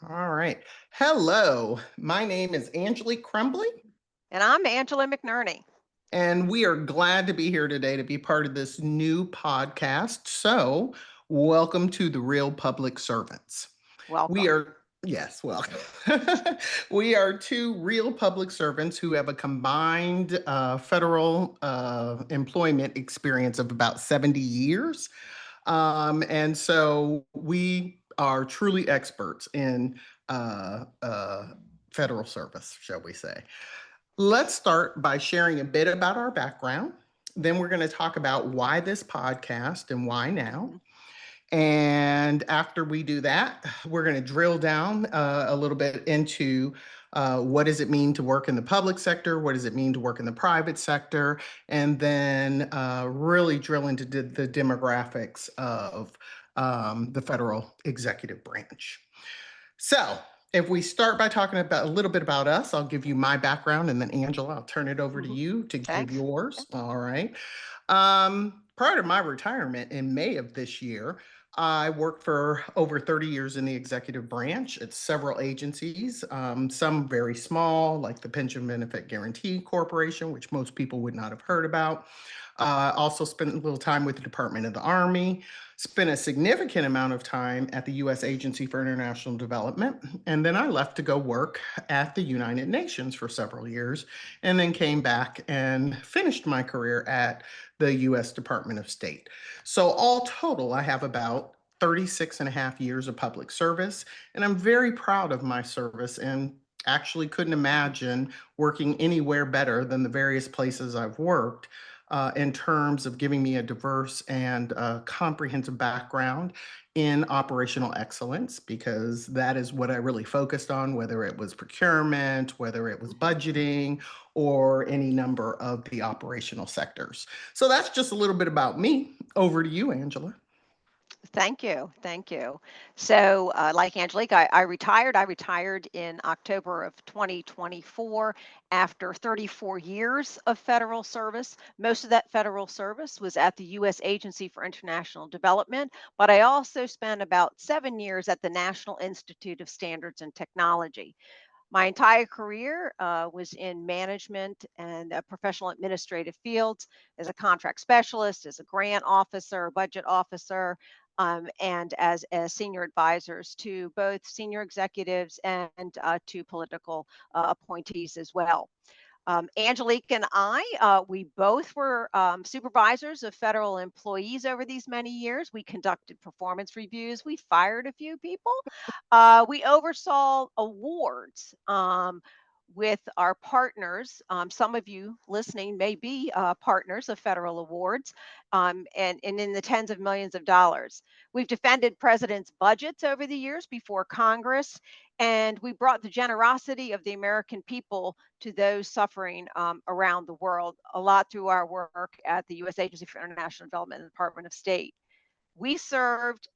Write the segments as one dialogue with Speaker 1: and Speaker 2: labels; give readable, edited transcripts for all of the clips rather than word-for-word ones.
Speaker 1: All right. Hello, my name is Angelique Crumbly,
Speaker 2: And I'm Angela McNerney.
Speaker 1: and we are glad to be here today to be part of this new podcast. So, welcome to the Real Public Servants. We
Speaker 2: Welcome.
Speaker 1: are, yes, welcome. We are two real public servants who have a combined federal employment experience of about 70 years. And so we are truly experts in uh, uh, federal service, shall we say. Let's start by sharing a bit about our background. Then we're going to talk about why this podcast and why now.
Speaker 2: Mhm.
Speaker 1: And after we do that, we're going to drill down a little bit into what does it mean to work in the public sector? What does it mean to work in the private sector? And then really drill into the demographics of the federal executive branch. So, if we start by talking about a little bit about us, I'll give you my background, and then Angela, I'll turn it over to
Speaker 2: Mhm.
Speaker 1: you to give
Speaker 2: Thanks.
Speaker 1: yours.
Speaker 2: Yeah.
Speaker 1: All right. Prior to my retirement in May of this year, I worked for over 30 years in the executive branch at several agencies, some very small, like the Pension Benefit Guaranty Corporation, which most people would not have heard about. Also spent a little time with the Department of the Army, spent a significant amount of time at the U.S. Agency for International Development, and then I left to go work at the United Nations for several years, and then came back and finished my career at the U.S. Department of State. So, all total, I have about 36 and a half years of public service, and I'm very proud of my service and actually couldn't imagine working anywhere better than the various places I've worked in terms of giving me a diverse and comprehensive background in operational excellence, because that is what I really focused on, whether it was procurement, whether it was
Speaker 2: Mhm.
Speaker 1: budgeting, or any number of the operational sectors. So that's just a little bit about me. Over to you, Angela.
Speaker 2: Thank you. Thank you. So, like Angelique, I retired. I retired in October of 2024 after 34 years of federal service. Most of that federal service was at the U.S. Agency for International Development, but I also spent about 7 years at the National Institute of Standards and Technology. My entire career was in management and professional administrative fields as a contract specialist, as a grant officer, budget officer, and as senior advisors to both senior executives and to political appointees as well. Angelique and we both were supervisors of federal employees over these many years. We conducted performance reviews. We fired a few people. We oversaw awards with our partners. Some of you listening may be partners of federal awards and in the tens of millions of dollars. We've defended presidents' budgets over the years before Congress, and we brought the generosity of the American people to those suffering around the world, a lot through our work at the U.S. Agency for International Development and the Department of State. We served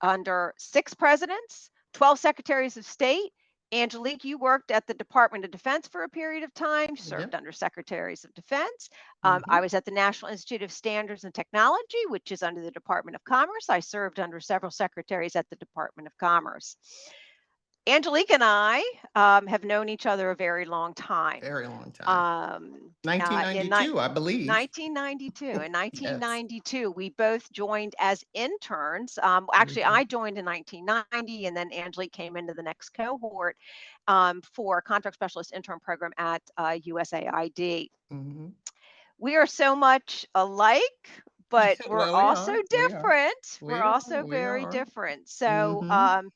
Speaker 2: under 6 presidents, 12 secretaries of state. Angelique, you worked at the Department of Defense for a period of time, served
Speaker 1: Yep.
Speaker 2: under secretaries of defense. I
Speaker 1: Hmm.
Speaker 2: was at the National Institute of Standards and Technology, which is under the Department of Commerce. I served under several secretaries at the Department of Commerce. Angelique and I have known each other a very long time.
Speaker 1: Very long time.
Speaker 2: Um, in
Speaker 1: 1992, I believe.
Speaker 2: 1992. In
Speaker 1: Yes.
Speaker 2: 1992, we both joined as interns. Actually,
Speaker 1: Hmm.
Speaker 2: I joined in 1990, and then Angelique came into the next cohort for a contract specialist intern program at USAID.
Speaker 1: Hmm.
Speaker 2: We are so much alike, but we're
Speaker 1: Well, we
Speaker 2: also
Speaker 1: are. We are.
Speaker 2: different. We're
Speaker 1: We are.
Speaker 2: also
Speaker 1: We
Speaker 2: very
Speaker 1: are.
Speaker 2: different. So,
Speaker 1: Hmm.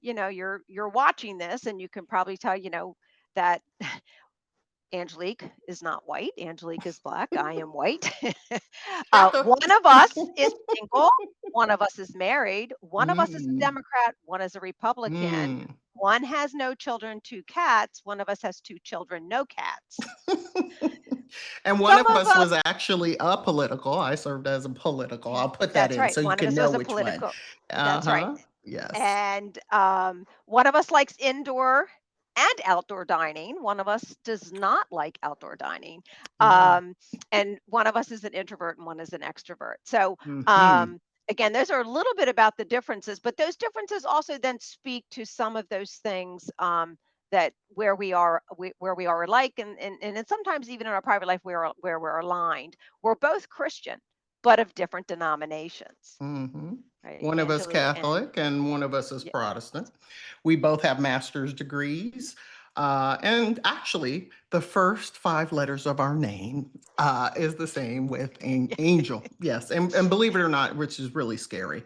Speaker 2: you're watching this, and you can probably tell, that Angelique is not white. Angelique is black. I am white. One of us is single. One of us is married. One of us is a
Speaker 1: Mm,
Speaker 2: Democrat. One is a Republican.
Speaker 1: mm.
Speaker 2: One has no children, two cats. One of us has two children, no cats.
Speaker 1: And one
Speaker 2: Some
Speaker 1: of
Speaker 2: of
Speaker 1: us
Speaker 2: us,
Speaker 1: was actually apolitical. I served as a political. I'll put that
Speaker 2: that's
Speaker 1: in
Speaker 2: right.
Speaker 1: so you
Speaker 2: One of
Speaker 1: can
Speaker 2: us
Speaker 1: know
Speaker 2: was a
Speaker 1: which one.
Speaker 2: political, that's right.
Speaker 1: Uh-huh. Yes.
Speaker 2: And one of us likes indoor and outdoor dining. One of us does not like outdoor dining.
Speaker 1: Mm,
Speaker 2: Um, and one of us is an introvert and one is an extrovert. So
Speaker 1: hmm.
Speaker 2: again, those are a little bit about the differences, but those differences also then speak to some of those things that where we are alike, and then sometimes even in our private life where we're aligned. We're both Christian, but of different denominations,
Speaker 1: Mhm.
Speaker 2: right,
Speaker 1: One of us
Speaker 2: Angelique? And
Speaker 1: Catholic and one of us is
Speaker 2: yeah,
Speaker 1: Protestant. We both have master's degrees. And actually, the first five letters of our name is the same with Angel. Yes. And believe it or not, which is really scary,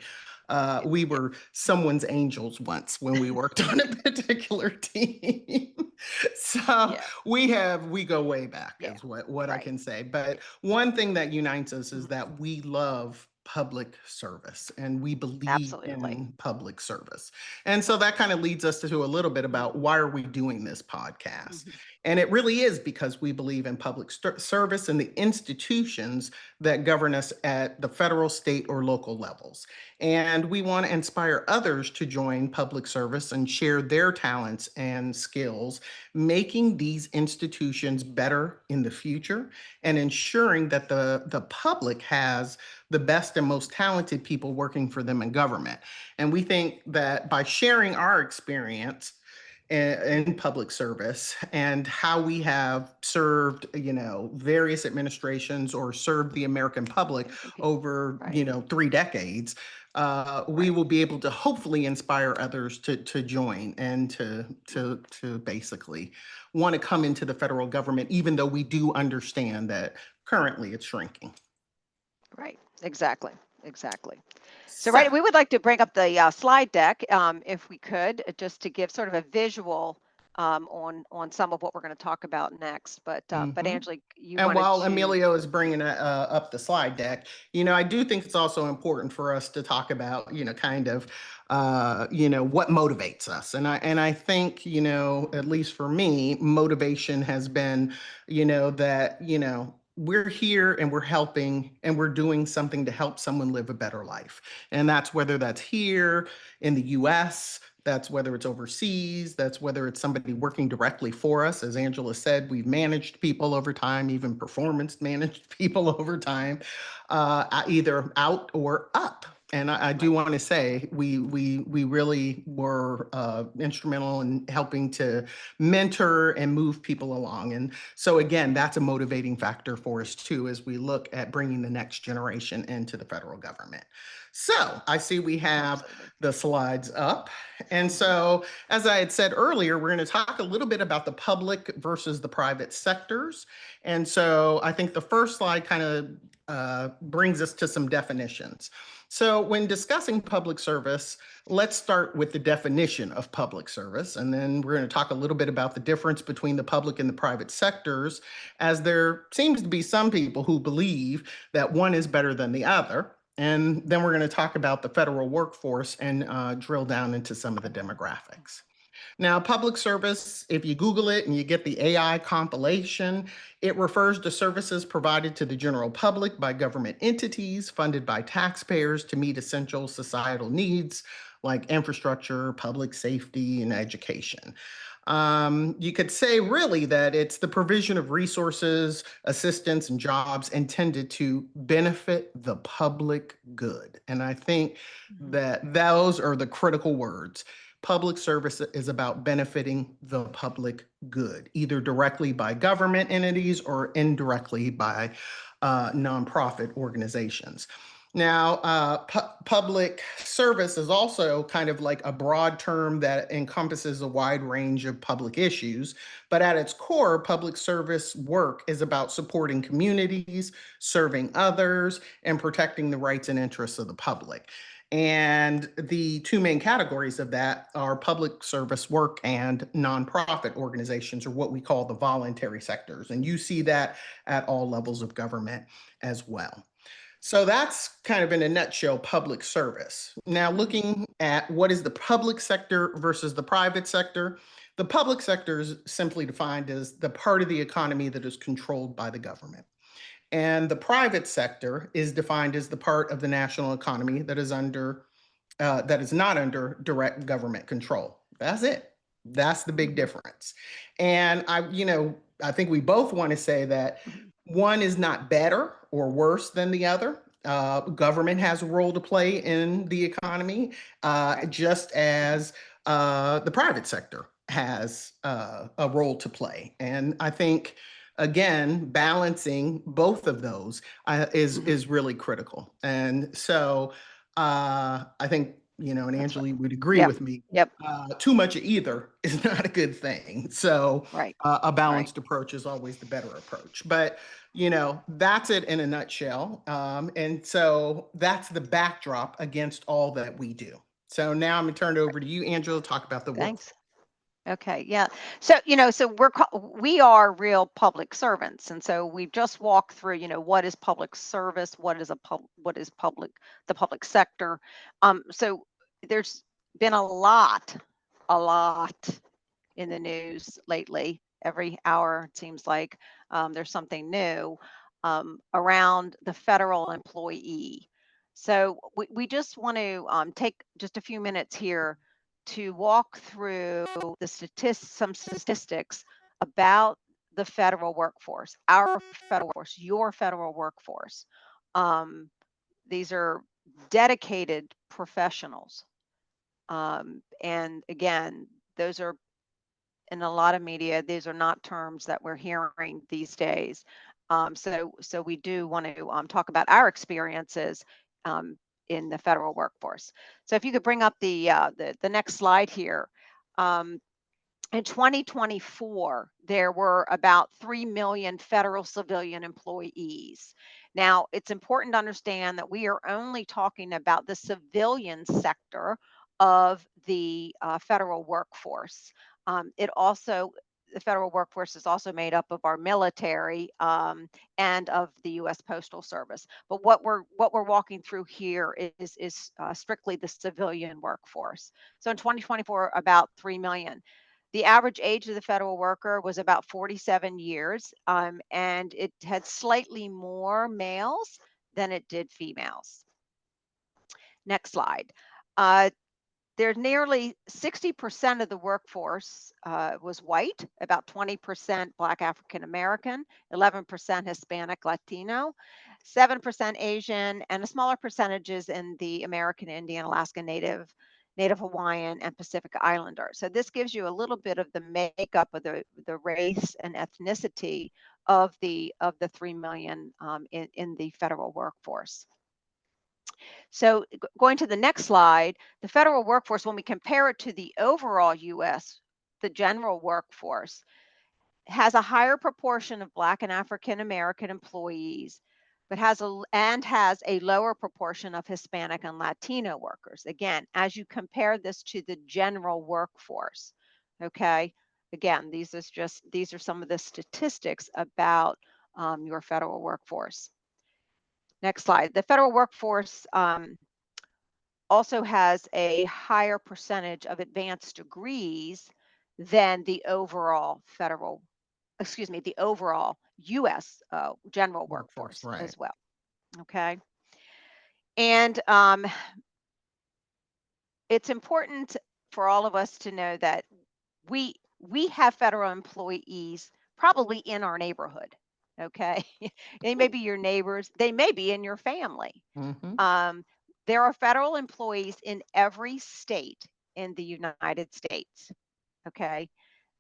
Speaker 1: we were someone's angels once when we worked on a particular team. So
Speaker 2: yeah,
Speaker 1: we go way back,
Speaker 2: yeah,
Speaker 1: is what I
Speaker 2: right,
Speaker 1: can say. But one thing that unites us is
Speaker 2: mhm,
Speaker 1: that we love public service and we believe
Speaker 2: absolutely.
Speaker 1: in public service. And so that kind of leads us to a little bit about
Speaker 2: Mhm,
Speaker 1: why are we doing this podcast?
Speaker 2: mhm,
Speaker 1: And it really is because we believe in public service and the institutions that govern us at the federal, state, or local levels. And we want to inspire others to join public service and share their talents and skills, making these institutions better in the future and ensuring that the public has the best and most talented people working for them in government. And we think that by sharing our experience in
Speaker 2: mhm,
Speaker 1: public service and how we have served, various administrations or served the American public
Speaker 2: American people,
Speaker 1: over,
Speaker 2: right,
Speaker 1: 3 decades, we
Speaker 2: right,
Speaker 1: will be able to hopefully inspire others to join and to basically want to come into the federal government, even though we do understand that currently it's shrinking.
Speaker 2: right, exactly, exactly. So,
Speaker 1: So,
Speaker 2: right, we would like to bring up the slide deck, if we could, just to give sort of a visual on some of what we're going to talk about next. But
Speaker 1: mhm.
Speaker 2: Angelique, you
Speaker 1: And
Speaker 2: wanted
Speaker 1: while
Speaker 2: to.
Speaker 1: Emilio is bringing up the slide deck, I do think it's also important for us to talk about, kind of, what motivates us. And I think, at least for me, motivation has been, that, we're here and we're helping and we're doing something to help someone live a better life. And that's whether that's here in the US, that's whether it's overseas, that's whether it's somebody working directly for us. As Angela said, we've managed people over time, even performance managed people over time, either out or up. And I do
Speaker 2: Right.
Speaker 1: want to say we really were instrumental in helping to mentor and move people along. And so again, that's a motivating factor for us too as we look at bringing the next generation into the federal government. So I see we have
Speaker 2: Absolutely.
Speaker 1: the slides up. And
Speaker 2: Mhm,
Speaker 1: so, as I had said earlier, we're going to talk a little bit about the public versus the private sectors. And so, I think the first slide kind of brings us to some definitions. So, when discussing public service, let's start with the definition of public service. And then we're going to talk a little bit about the difference between the public and the private sectors, as there seems to be some people who believe that one is better than the other. And then we're going to talk about the federal workforce and drill down into some of the demographics. Now, public service, if you Google it and you get the AI compilation, it refers to services provided to the general public by government entities funded by taxpayers to meet essential societal needs like infrastructure, public safety, and education. You could say really that it's the provision of resources, assistance, and jobs intended to benefit the public good. And I think
Speaker 2: mhm,
Speaker 1: that those are the critical words. Public service is about benefiting the public good, either directly by government entities or indirectly by nonprofit organizations. Now, public service is also kind of like a broad term that encompasses a wide range of public issues. But at its core, public service work is about supporting communities, serving others, and protecting the rights and interests of the public. And the two main categories of that are public service work and nonprofit organizations, or what we call the voluntary sectors. And you see that at all levels of government as well. So that's kind of in a nutshell public service. Now,
Speaker 2: mhm,
Speaker 1: looking at what is the public sector versus the private sector, the public sector is simply defined as the part of the economy that is controlled by the government. And the private sector is defined as the part of the national economy that is not under direct government control. That's it. That's the big
Speaker 2: mhm,
Speaker 1: difference. And I think we both want to say that
Speaker 2: mhm,
Speaker 1: one is not better or worse than the other. Government has a role to play in the economy,
Speaker 2: Right.
Speaker 1: just
Speaker 2: Mhm.
Speaker 1: as the private sector has a role to play. And I think, again, balancing both of those
Speaker 2: Mhm.
Speaker 1: is really critical. And so I think, and
Speaker 2: That's right.
Speaker 1: Angela would agree
Speaker 2: Yep.
Speaker 1: with me.
Speaker 2: Yep.
Speaker 1: Too much of either is not a good thing. So
Speaker 2: Right.
Speaker 1: a
Speaker 2: Right.
Speaker 1: balanced approach is always the better approach. But that's it in a nutshell. And so that's the backdrop against all that we do. So now I'm going to turn it over to you, Angela, to talk about the work.
Speaker 2: Thanks. Okay, yeah. So, so we are real public servants, and so we've just walked through, what is public service, what is the public sector. So there's been a lot in the news lately. Every hour it seems like there's something new around the federal employee. So we just want to take just a few minutes here to walk through some statistics about the federal workforce, our federal workforce, your federal workforce. Um, these are dedicated professionals. And again, those are in a lot of media, these are not terms that we're hearing these days. So we do want to talk about our experiences um, in the federal workforce. So if you could bring up the next slide here. Um, in 2024, there were about 3 million federal civilian employees. Now, it's important to understand that we are only talking about the civilian sector of the federal workforce. It also the federal workforce is also made up of our military and of the U.S. Postal Service. But what we're walking through here is strictly the civilian workforce. So in 2024, about 3 million. The average age of the federal worker was about 47 years, and it had slightly more males than it did females. Next slide. Uh, there's nearly 60% of the workforce was white, about 20% Black African American, 11% Hispanic Latino, 7% Asian, and a smaller percentages in the American Indian, Alaska Native, Native Hawaiian, and Pacific Islander. So this gives you a little bit of the makeup of the race and ethnicity of the 3 million in the federal workforce. So going to the next slide, the federal workforce, when we compare it to the overall US, the general workforce, has a higher proportion of Black and African American employees, but has a lower proportion of Hispanic and Latino workers. Again, as you compare this to the general workforce, okay. Again, these are some of the statistics about your federal workforce. Next slide. The federal workforce also has a higher percentage of advanced degrees than the overall the overall US general
Speaker 1: Workforce,
Speaker 2: workforce
Speaker 1: right?
Speaker 2: as well. Okay. And it's important for all of us to know that we have federal employees probably in our neighborhood. Okay. They may be your neighbors, they may be in your family.
Speaker 1: Hmm.
Speaker 2: Um, there are federal employees in every state in the United States. Okay.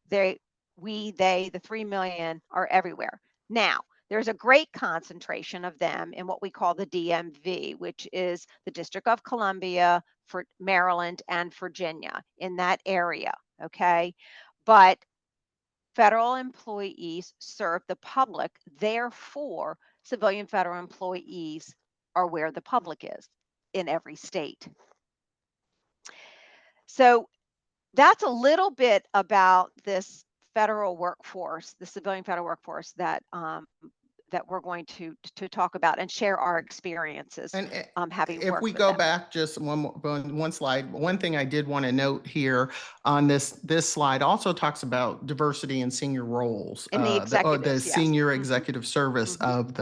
Speaker 2: The 3 million are everywhere. Now, there's a great concentration of them in what we call the DMV, which is the District of Columbia, for Maryland, and Virginia in that area. Okay. But federal employees serve the public. Therefore, civilian federal employees are where the public is in every state. So that's a little bit about this federal workforce, the civilian federal workforce that we're going to talk about and share our experiences
Speaker 1: And
Speaker 2: having
Speaker 1: if
Speaker 2: worked
Speaker 1: we
Speaker 2: for
Speaker 1: go
Speaker 2: them.
Speaker 1: back just one slide, one thing I did want to note here on this slide also talks about diversity in senior roles,
Speaker 2: In the
Speaker 1: the
Speaker 2: executives, yes.
Speaker 1: senior
Speaker 2: Hmm.
Speaker 1: executive service
Speaker 2: Hmm.
Speaker 1: of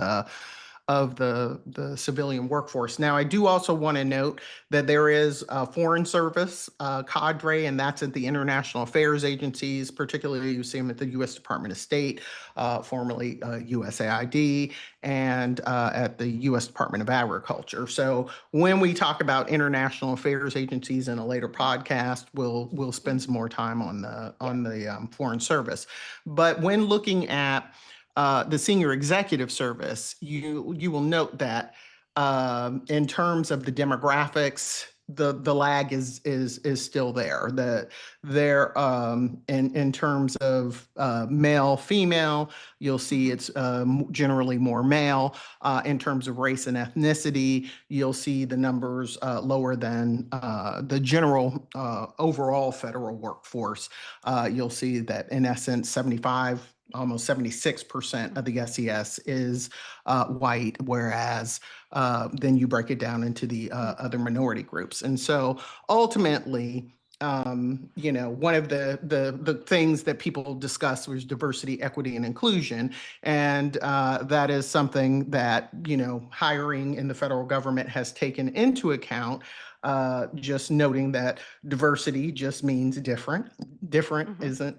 Speaker 1: of the civilian workforce. Now, I do also want to note that there is a foreign service cadre, and that's at the international affairs agencies. Particularly, you see them at the U.S. Department of State, formerly USAID, and at the U.S. Department of Agriculture. So when we talk about international affairs agencies in a later podcast, we'll spend some more time on the foreign service. But when looking at the senior executive service, you will note that in terms of the demographics, the lag is still there. In terms of male female, you'll see it's generally more male. In terms of race and ethnicity, you'll see the numbers lower than the general overall federal workforce. You'll see that in essence, 75, almost 76% of the SES is white, whereas then you break it down into the other minority groups. And so ultimately, one of the things that people discuss was diversity, equity, and inclusion, and that is something that hiring in the federal government has taken into account. Just noting that diversity just means different. Different isn't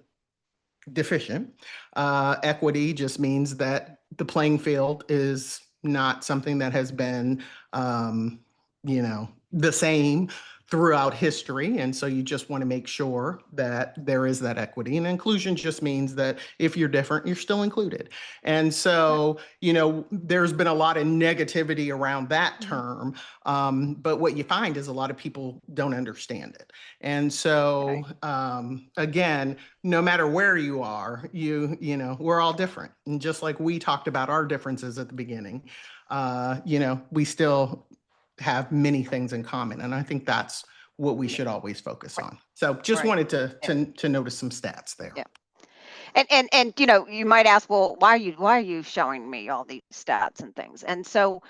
Speaker 1: deficient. Equity just means that the playing field is not something that has been, the same throughout history. And so you just want to make sure that there is that equity. And inclusion just means that if you're different, you're still included. And so, there's been a lot of negativity around that term. But what you find is a lot of people don't understand it. And so, again, no matter where you are, we're all different. And just like we talked about our differences at the beginning, we still have many things in common. And I think that's what we should always focus on. So just wanted to notice some stats there.
Speaker 2: Yeah. And you might ask, well, why are you showing me all these stats and things? And so,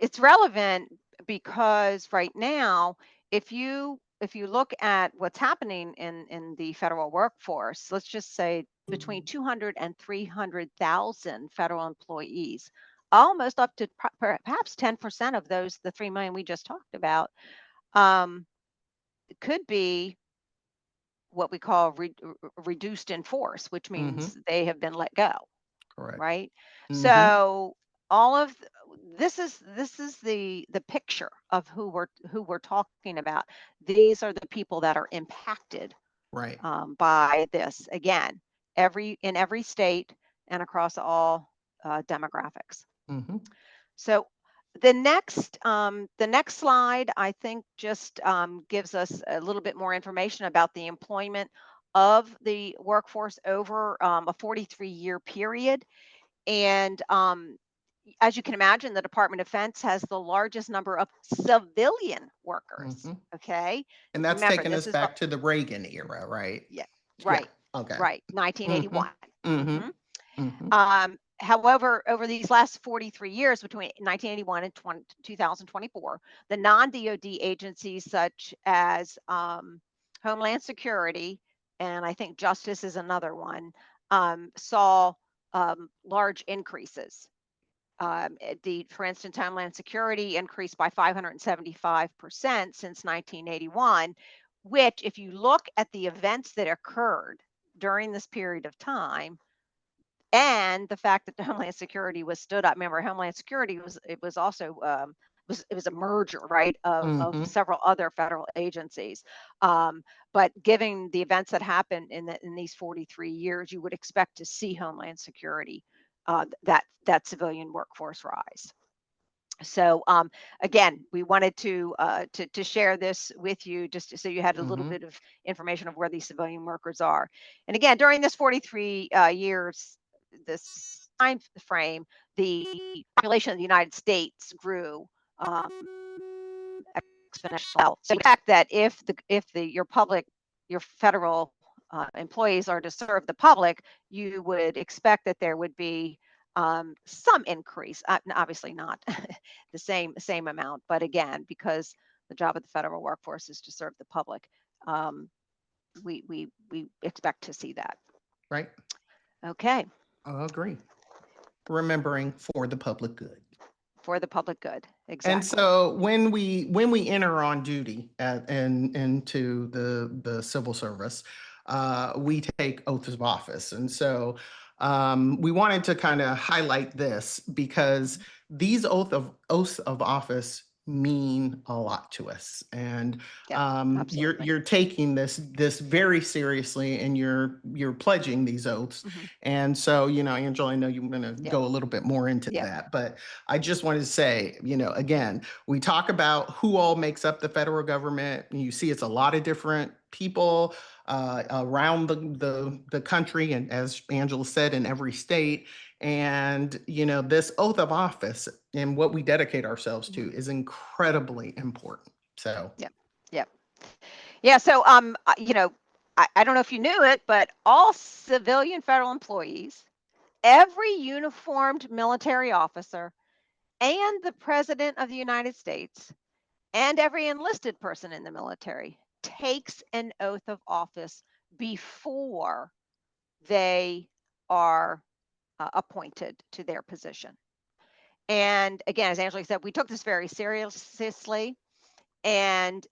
Speaker 2: it's relevant because right now, if you look at what's happening in the federal workforce, let's just say between 200 and 300,000 federal employees, almost up to perhaps 10% of those, the 3 million we just talked about, could be what we call reduced in force, which means they have been let go.
Speaker 1: Correct.
Speaker 2: Right? So all of this is the picture of who we're talking about. These are the people that are impacted
Speaker 1: Right.
Speaker 2: by this. Again, in every state and across all demographics. So the next slide, I think, just gives us a little bit more information about the employment of the workforce over a 43-year period. And as you can imagine, the Department of Defense has the largest number of civilian workers. Okay.
Speaker 1: And that's
Speaker 2: Remember,
Speaker 1: taking
Speaker 2: this
Speaker 1: us
Speaker 2: is
Speaker 1: back to the Reagan era, right?
Speaker 2: yeah, right.
Speaker 1: Okay.
Speaker 2: Right. 1981.
Speaker 1: Mm-hmm.
Speaker 2: However, over these last 43 years, between 1981 and 2024, the non-DoD agencies such as Homeland Security, and I think Justice is another one, saw large increases. For instance, Homeland Security increased by 575% since 1981, which, if you look at the events that occurred during this period of time, and the fact that the Homeland Security was stood up. Remember, Homeland Security was also it was a merger, right, of several other federal agencies. But given the events that happened in these 43 years, you would expect to see Homeland Security that civilian workforce rise. So again, we wanted to share this with you just so you had a little bit of information of where these civilian workers are. And again, during this 43 years, this time frame, the population of the United States grew exponentially. So the fact that if your federal employees are to serve the public, you would expect that there would be some increase. Obviously not the same amount, but again, because the job of the federal workforce is to serve the public, we expect to see that.
Speaker 1: Right.
Speaker 2: Okay.
Speaker 1: I agree. remembering for the public good.
Speaker 2: For the public good.
Speaker 1: And
Speaker 2: Exactly.
Speaker 1: so when we enter on duty into the civil service, we take oaths of office. And so we wanted to kind of highlight this because these oaths of office mean a lot to us. And
Speaker 2: Yep. Absolutely.
Speaker 1: you're taking this very seriously, and you're pledging these oaths.
Speaker 2: Hmm.
Speaker 1: And so, Angela, I know you're going to
Speaker 2: Yep.
Speaker 1: go a little bit more into
Speaker 2: Yep.
Speaker 1: that, but I just wanted to say, again, we talk about who all makes up the federal government. You see, it's a lot of different people around the country, and as Angela said, in every state. And this oath of office and what we dedicate ourselves
Speaker 2: Hmm.
Speaker 1: to is incredibly important. So,
Speaker 2: Yep. Yep. Yeah. So, I don't know if you knew it, but all civilian federal employees, every uniformed military officer, and the President of the United States, and every enlisted person in the military takes an oath of office before they are appointed to their position. And again, as Angelique said, we took this very seriously, and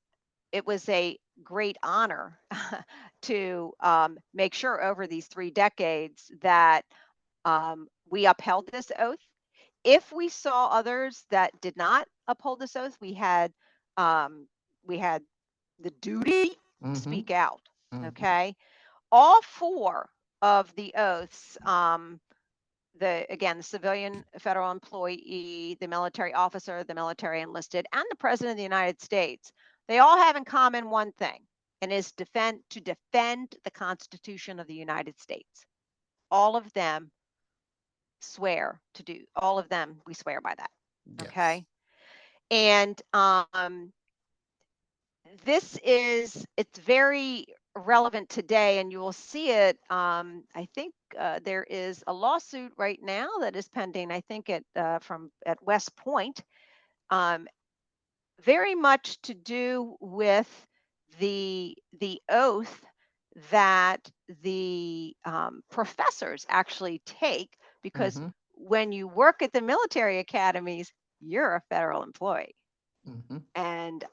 Speaker 2: it was a great honor to make sure over these 3 decades that we upheld this oath. If we saw others that did not uphold this oath, um, we had the duty to
Speaker 1: mm-hmm,
Speaker 2: speak out.
Speaker 1: mm-hmm,
Speaker 2: Okay, all four of the oaths. The civilian federal employee, the military officer, the military enlisted, and the president of the United States, they all have in common one thing, and is defend the Constitution of the United States. All of them all of them, we swear by that.
Speaker 1: yes.
Speaker 2: Okay. And it's very relevant today, and you will see it. I think there is a lawsuit right now that is pending, I think at West Point, um, very much to do with the oath that the professors actually take, because
Speaker 1: Mm-hmm,
Speaker 2: when you work at the military academies, you're a federal employee.
Speaker 1: mm-hmm.
Speaker 2: And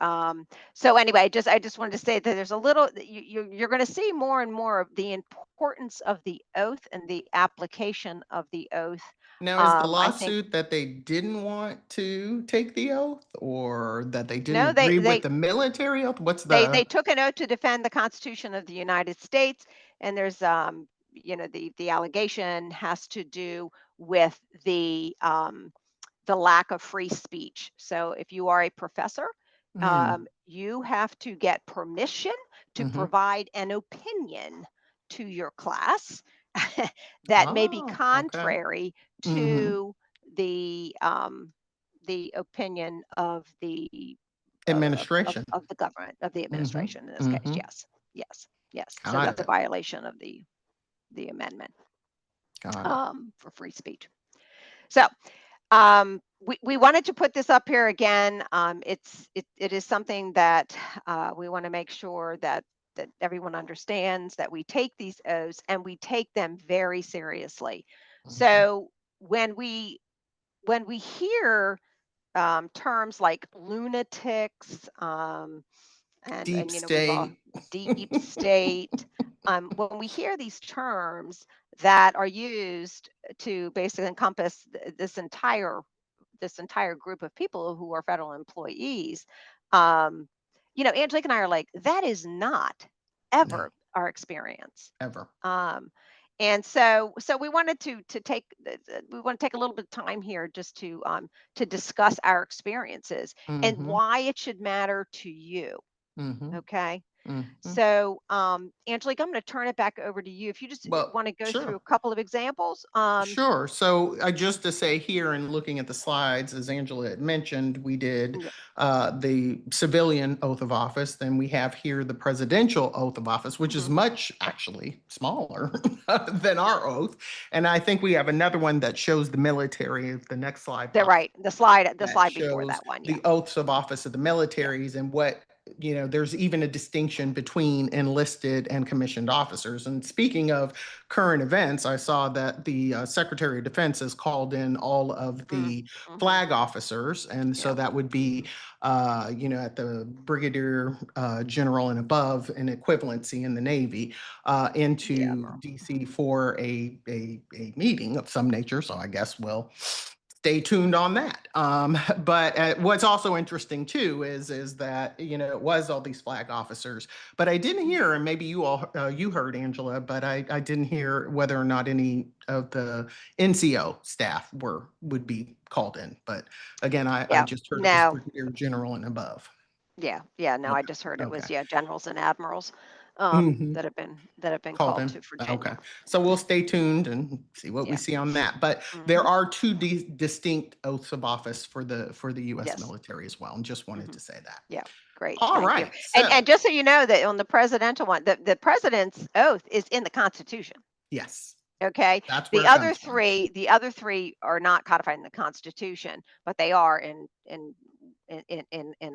Speaker 2: so anyway, I just wanted to say that there's a little you're going to see more and more of the importance of the oath and the application of the oath.
Speaker 1: Now, is the
Speaker 2: I think
Speaker 1: lawsuit that they didn't want to take the oath, or that they didn't
Speaker 2: no,
Speaker 1: agree with the military oath? What's
Speaker 2: they
Speaker 1: the
Speaker 2: took an oath to defend the Constitution of the United States, and there's the allegation has to do with the lack of free speech. So if you are a professor,
Speaker 1: mm,
Speaker 2: you have to get permission to
Speaker 1: mm-hmm.
Speaker 2: provide an opinion to your class that may be
Speaker 1: Oh, okay.
Speaker 2: contrary
Speaker 1: Mm-hmm.
Speaker 2: to the opinion
Speaker 1: Administration.
Speaker 2: of the government, of the
Speaker 1: Mm-hmm.
Speaker 2: administration in this case.
Speaker 1: Mm-hmm.
Speaker 2: Yes, yes, yes. So
Speaker 1: Got
Speaker 2: that's a
Speaker 1: it.
Speaker 2: violation of the amendment
Speaker 1: Got it.
Speaker 2: for free speech. So we wanted to put this up here again. It is something that we want to make sure that everyone understands, that we take these oaths and we take them very seriously.
Speaker 1: Mm-hmm.
Speaker 2: So when we hear terms like lunatics,
Speaker 1: Deep
Speaker 2: and we've all
Speaker 1: state.
Speaker 2: deep state. When we hear these terms that are used to basically encompass this entire group of people who are federal employees, um, Angelique and I are like, that is not
Speaker 1: No,
Speaker 2: ever our experience.
Speaker 1: ever.
Speaker 2: Um, and so we wanted to take we want to take a little bit of time here just to discuss our experiences and
Speaker 1: Mm-hmm.
Speaker 2: why it should matter to you.
Speaker 1: Mm-hmm.
Speaker 2: Okay.
Speaker 1: Mm-hmm.
Speaker 2: So, Angelique, I'm going to turn it back over to you. If you just
Speaker 1: Well,
Speaker 2: want to go through
Speaker 1: sure.
Speaker 2: a couple of examples.
Speaker 1: Sure. So, just to say here, and looking at the slides, as Angela had mentioned, we did
Speaker 2: Yeah.
Speaker 1: the civilian oath of office. Then we have here the presidential oath of office, which is
Speaker 2: Mhm.
Speaker 1: much actually smaller than our oath. And I think we have another one that shows the military. If the next slide
Speaker 2: They're
Speaker 1: pops,
Speaker 2: right. The
Speaker 1: that
Speaker 2: slide before
Speaker 1: shows
Speaker 2: that one. Yeah.
Speaker 1: the oaths of
Speaker 2: Mhm.
Speaker 1: office of the
Speaker 2: Yeah.
Speaker 1: militaries and what there's even a distinction between enlisted and commissioned officers. And speaking of current events, I saw that the Secretary of Defense has called in all of
Speaker 2: Mm,
Speaker 1: the
Speaker 2: mhm.
Speaker 1: flag officers, and so
Speaker 2: Yeah.
Speaker 1: that would be at the brigadier general and above, an equivalency in the Navy,
Speaker 2: The
Speaker 1: into
Speaker 2: Admiral.
Speaker 1: DC for a meeting of some nature. So I guess we'll stay tuned on that. But what's also interesting too is that it was all these flag officers, but I didn't hear, and maybe you heard, Angela, but I didn't hear whether or not any of the NCO staff would be called in. But again, I
Speaker 2: Yeah.
Speaker 1: just heard it was
Speaker 2: No.
Speaker 1: brigadier general and above.
Speaker 2: Yeah. Yeah. No, I
Speaker 1: Okay.
Speaker 2: just heard it
Speaker 1: Okay.
Speaker 2: was, yeah, generals and admirals
Speaker 1: Hmm.
Speaker 2: that have been
Speaker 1: Called
Speaker 2: called
Speaker 1: in.
Speaker 2: to
Speaker 1: Okay.
Speaker 2: Virginia.
Speaker 1: So we'll stay tuned and see what we
Speaker 2: Yeah.
Speaker 1: see on that. But there
Speaker 2: Hmm.
Speaker 1: are two distinct oaths of office for the U.S.
Speaker 2: Yes.
Speaker 1: military as well, and just wanted
Speaker 2: Hmm.
Speaker 1: to say that.
Speaker 2: Yeah. Great.
Speaker 1: All
Speaker 2: Thank you.
Speaker 1: right.
Speaker 2: And
Speaker 1: So
Speaker 2: just so you know that on the presidential one, the president's oath is in the Constitution.
Speaker 1: yes,
Speaker 2: Okay.
Speaker 1: that's where
Speaker 2: The
Speaker 1: it
Speaker 2: other
Speaker 1: comes from.
Speaker 2: three, the other three are not codified in the Constitution, but they are in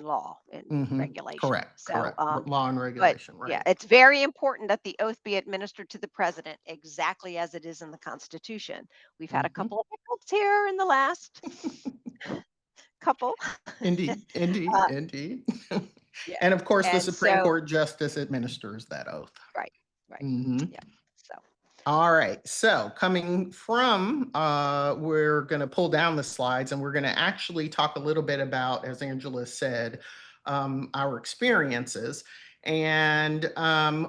Speaker 2: law and
Speaker 1: Hmm.
Speaker 2: regulation.
Speaker 1: Correct.
Speaker 2: So,
Speaker 1: Correct. Law and
Speaker 2: but
Speaker 1: regulation.
Speaker 2: yeah,
Speaker 1: Right.
Speaker 2: it's very important that the oath be administered to the president exactly as it is in the Constitution. We've had a
Speaker 1: Hmm.
Speaker 2: couple of hiccups here in the last couple.
Speaker 1: Indeed. Indeed.
Speaker 2: uh,
Speaker 1: Indeed.
Speaker 2: yeah,
Speaker 1: And of course, the
Speaker 2: and
Speaker 1: Supreme
Speaker 2: so
Speaker 1: Court justice administers that oath.
Speaker 2: right, right,
Speaker 1: Hmm.
Speaker 2: yeah. So
Speaker 1: All right. So coming from, we're going to pull down the slides and we're going to actually talk a little bit about, as Angela said, our experiences. And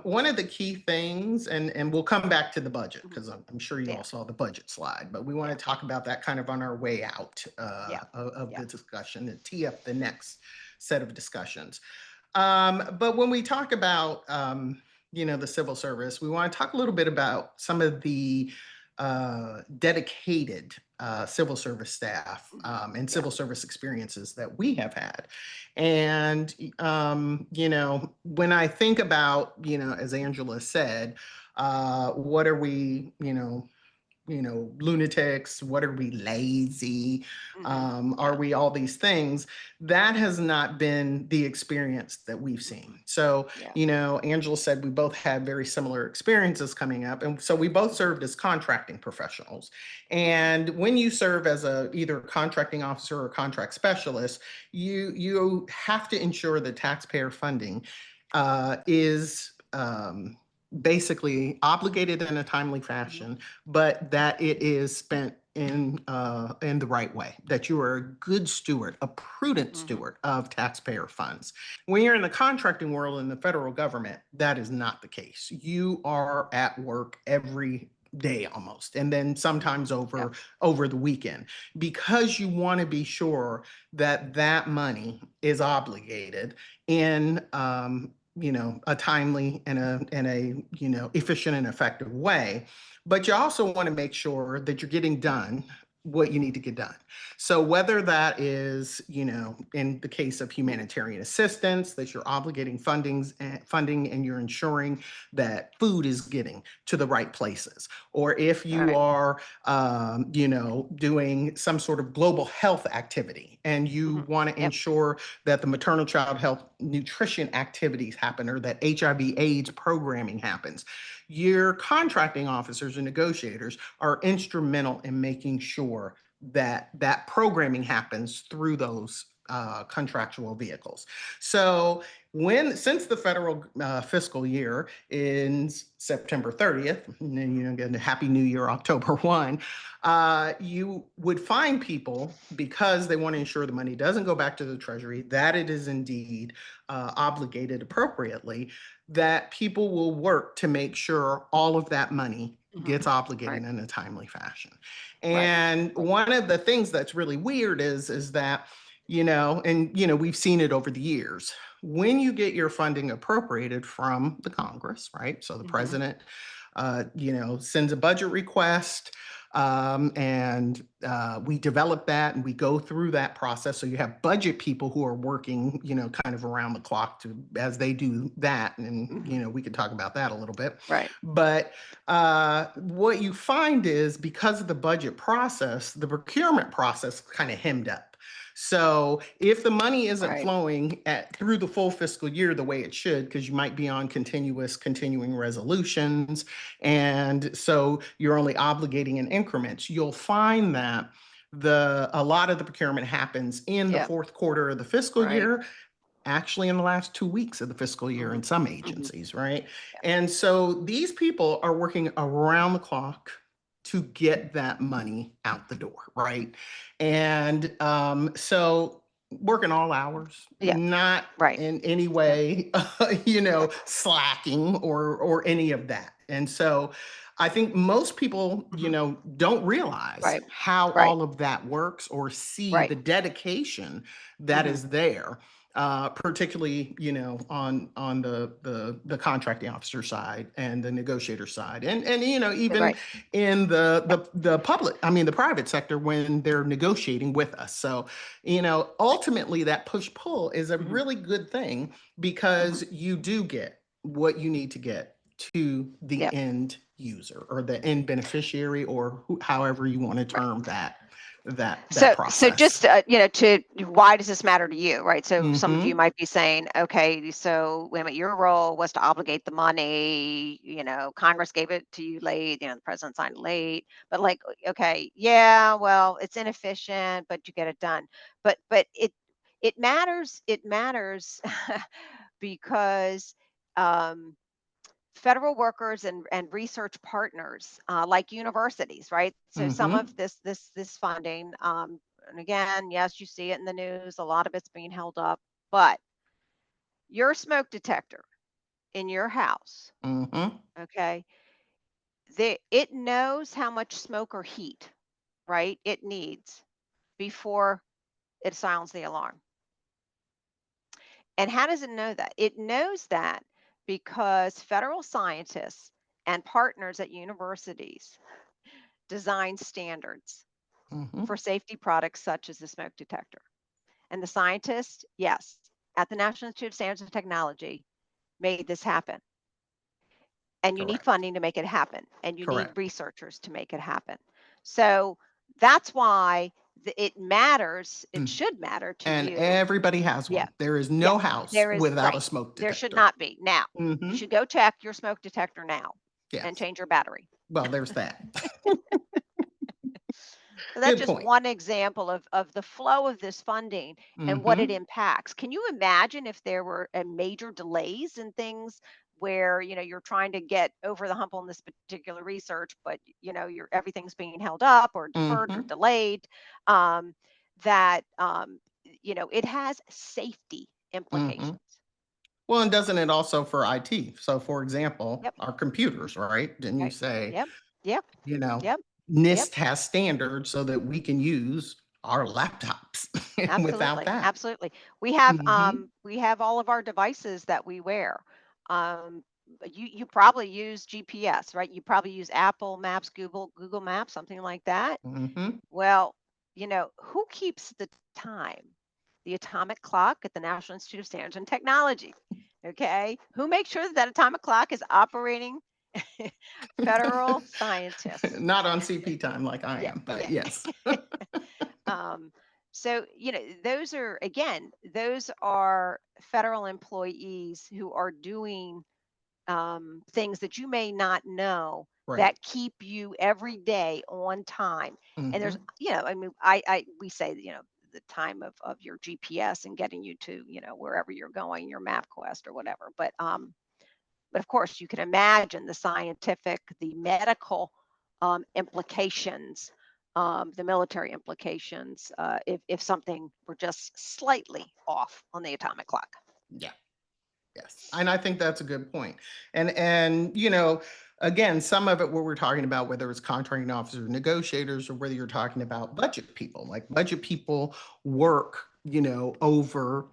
Speaker 1: one of the key things, and we'll come back to the budget
Speaker 2: mhm,
Speaker 1: because I'm sure you all
Speaker 2: yeah,
Speaker 1: saw the budget slide, but we want
Speaker 2: yeah,
Speaker 1: to talk about that kind of on our way out
Speaker 2: yeah,
Speaker 1: of
Speaker 2: yeah.
Speaker 1: the discussion and tee up the next set of discussions. But when we talk about, the civil service, we want to talk a little bit about some of the dedicated civil service staff
Speaker 2: Mhm.
Speaker 1: and
Speaker 2: Yeah.
Speaker 1: civil service experiences that we have had. And, when I think about, as Angela said, what are we, lunatics? What are we, lazy?
Speaker 2: Mhm.
Speaker 1: Are
Speaker 2: Yeah.
Speaker 1: we all these things? That has not been the experience that we've
Speaker 2: Mhm.
Speaker 1: seen. So,
Speaker 2: Yeah.
Speaker 1: Angela said we both had very similar experiences coming up. And so we both
Speaker 2: Mhm.
Speaker 1: served as contracting professionals.
Speaker 2: Mhm.
Speaker 1: And when you serve as a either contracting officer or contract specialist, you have to ensure that taxpayer funding is basically obligated in a timely
Speaker 2: Mhm.
Speaker 1: fashion, but that it is spent in the right way, that you are a good steward, a prudent
Speaker 2: Mhm.
Speaker 1: steward of taxpayer funds. When you're in the contracting world in the federal government, that is not the case. You are at work every day almost, and then sometimes
Speaker 2: Mhm. Yeah.
Speaker 1: over the weekend, because you want to be sure that that money is obligated in a timely and a efficient and effective way. But you also want to make sure that you're getting done what you need to get done. So whether that is, in the case of humanitarian assistance, that you're obligating funding and you're ensuring that food is getting to the right places, or if you
Speaker 2: Right.
Speaker 1: are, doing some sort of global health activity and you
Speaker 2: Mhm.
Speaker 1: want to
Speaker 2: Yep.
Speaker 1: ensure that the maternal child health nutrition activities happen or that HIV/AIDS programming happens, your contracting officers and negotiators are instrumental in making sure that that programming happens through those contractual vehicles. So since the federal fiscal year ends September 30th, and then again, Happy New Year, October 1, you would find people, because they want to ensure the money doesn't go back to the Treasury, that it is indeed obligated appropriately, that people will work to make sure all of that money
Speaker 2: Mhm.
Speaker 1: gets obligated
Speaker 2: Right.
Speaker 1: in a timely fashion.
Speaker 2: Right.
Speaker 1: And
Speaker 2: Right.
Speaker 1: one of the things that's really weird is that, we've seen it over the years. When you get your funding appropriated from the Congress, right? So the
Speaker 2: Mhm.
Speaker 1: president, sends a budget request, and we develop that and we go through that process. So you have budget people who are working, kind of around the clock to as they do that, and
Speaker 2: Mhm.
Speaker 1: we could talk about that a little bit.
Speaker 2: Right.
Speaker 1: But what you find is because of the budget process, the procurement process kind of hemmed up. So if the money isn't
Speaker 2: Right.
Speaker 1: flowing through the full fiscal year the way it should, because you might be on continuing resolutions, and so you're only obligating in increments, you'll find that a lot of the procurement happens in the
Speaker 2: Yeah.
Speaker 1: fourth quarter of the fiscal
Speaker 2: Right.
Speaker 1: year, actually in the last 2 weeks of the fiscal year
Speaker 2: Hmm.
Speaker 1: in some
Speaker 2: Hmm.
Speaker 1: agencies, right?
Speaker 2: Yeah.
Speaker 1: And so these people are working around the clock to get that money out the door, right? And so working all hours,
Speaker 2: Yeah.
Speaker 1: not
Speaker 2: Right.
Speaker 1: in any
Speaker 2: Yeah.
Speaker 1: way, slacking or any of that. And so I think most people,
Speaker 2: Hmm.
Speaker 1: don't realize
Speaker 2: Right.
Speaker 1: how
Speaker 2: Right.
Speaker 1: all of that works or see
Speaker 2: Right.
Speaker 1: the dedication that
Speaker 2: Hmm.
Speaker 1: is there, particularly on the contracting officer side and the negotiator side, and even
Speaker 2: Right.
Speaker 1: in
Speaker 2: Yep.
Speaker 1: the public, I mean the private sector, when they're negotiating with us. So ultimately that push pull is a
Speaker 2: Hmm.
Speaker 1: really good thing,
Speaker 2: Hmm.
Speaker 1: because you do get what you need to get to the
Speaker 2: Yep.
Speaker 1: end user or the end beneficiary, or however you want to
Speaker 2: Right.
Speaker 1: term that
Speaker 2: So
Speaker 1: process.
Speaker 2: just to why does this matter to you, right? So some of you
Speaker 1: Hmm.
Speaker 2: might be saying, okay, so wait a minute, your role was to obligate the money. Congress gave it to you late. The president signed it late. But like, okay, yeah, well, it's inefficient, but you get it done. But it matters. It matters because. Um, Federal workers and research partners like universities, right? So some of
Speaker 1: Hmm.
Speaker 2: this funding, and again, yes, you see it in the news. A lot of it's being held up, but your smoke detector in your house,
Speaker 1: Hmm.
Speaker 2: okay, it knows how much smoke or heat, right? It needs before it sounds the alarm. And how does it know that? It knows that because federal scientists and partners at universities design standards
Speaker 1: Hmm.
Speaker 2: for safety products such as the smoke detector. And the scientists, yes, at the National Institute of Standards and Technology made this happen. And you need
Speaker 1: Correct.
Speaker 2: funding to make it happen, and you need
Speaker 1: Correct.
Speaker 2: researchers to make it happen. So that's why it matters. It
Speaker 1: Mm.
Speaker 2: should matter to
Speaker 1: And
Speaker 2: you.
Speaker 1: everybody has
Speaker 2: Yeah.
Speaker 1: one. There is
Speaker 2: Yeah.
Speaker 1: no house
Speaker 2: There is,
Speaker 1: without a
Speaker 2: right.
Speaker 1: smoke
Speaker 2: There should
Speaker 1: detector.
Speaker 2: not be. Now, you
Speaker 1: Hmm.
Speaker 2: should go check your smoke detector now and
Speaker 1: Yes.
Speaker 2: change your battery.
Speaker 1: Well, there's that.
Speaker 2: So that's
Speaker 1: Good
Speaker 2: just
Speaker 1: point.
Speaker 2: one example of the flow of this funding and what it
Speaker 1: Hmm.
Speaker 2: impacts. Can you imagine if there were major delays and things where you're trying to get over the hump on this particular research, but you're everything's being held up or deferred or
Speaker 1: Hmm.
Speaker 2: delayed? Um, that it has safety
Speaker 1: Hmm.
Speaker 2: implications.
Speaker 1: Well, and doesn't it also for IT? So, for example,
Speaker 2: Yep.
Speaker 1: our computers, right? Didn't you
Speaker 2: Right.
Speaker 1: say,
Speaker 2: Yep. Yep.
Speaker 1: you know,
Speaker 2: Yep. Yep.
Speaker 1: NIST has standards so that we can use our laptops without
Speaker 2: Absolutely,
Speaker 1: that?
Speaker 2: absolutely.
Speaker 1: Hmm.
Speaker 2: We have all of our devices that we wear. But you probably use GPS, right? You probably use Apple Maps, Google Maps, something like that.
Speaker 1: Hmm.
Speaker 2: Well, who keeps the time? The atomic clock at the National Institute of Standards and Technology. Okay, who makes sure that that atomic clock is operating? Federal scientists.
Speaker 1: Not on CP time like I
Speaker 2: Yeah,
Speaker 1: am, but
Speaker 2: yeah.
Speaker 1: yes.
Speaker 2: Um, so, those are federal employees who are doing things that you may not know
Speaker 1: Right.
Speaker 2: that keep you every day on time. And there's,
Speaker 1: Hmm.
Speaker 2: I mean, we say, the time of your GPS and getting you to, wherever you're going, your map quest or whatever. But of course, you can imagine the scientific, the medical implications, the military implications, if something were just slightly off on the atomic clock.
Speaker 1: Yeah. Yes. And I think that's a good point. And again, some of it what we're talking about, whether it's contracting officers, negotiators, or whether you're talking about budget people, like budget people work, over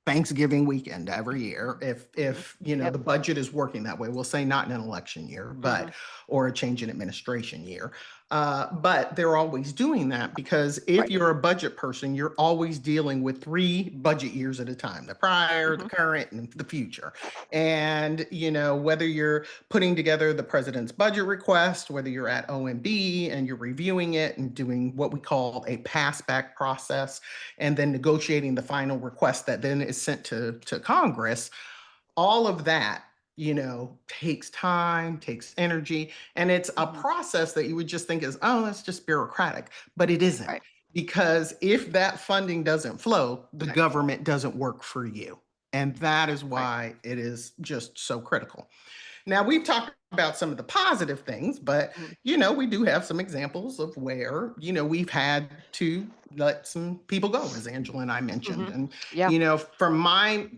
Speaker 1: Thanksgiving weekend every year,
Speaker 2: Hmm.
Speaker 1: if
Speaker 2: Yep.
Speaker 1: the budget is working that way. We'll say not in an election year, but
Speaker 2: Hmm.
Speaker 1: or a change in administration year. But they're always doing that because if
Speaker 2: Right.
Speaker 1: you're a budget person, you're always dealing with three budget years at a time: the prior, the
Speaker 2: Hmm.
Speaker 1: current, and the future. And, whether you're putting together the president's budget request, whether you're at OMB and you're reviewing it and doing what we call a pass back process, and then negotiating the final request that then is sent to Congress, all of that takes time, takes energy, and it's a
Speaker 2: Hmm.
Speaker 1: process that you would just think is, oh, that's just bureaucratic, but it isn't.
Speaker 2: Right.
Speaker 1: Because if that funding doesn't flow, the
Speaker 2: Right.
Speaker 1: government doesn't work for you, and that is
Speaker 2: Right.
Speaker 1: why it is just so critical. Now, we've talked about some of the positive things, but
Speaker 2: Mhm.
Speaker 1: we do have some examples of where, we've had to let some people go, as Angela and I mentioned.
Speaker 2: Mhm.
Speaker 1: And,
Speaker 2: Yeah.
Speaker 1: from my,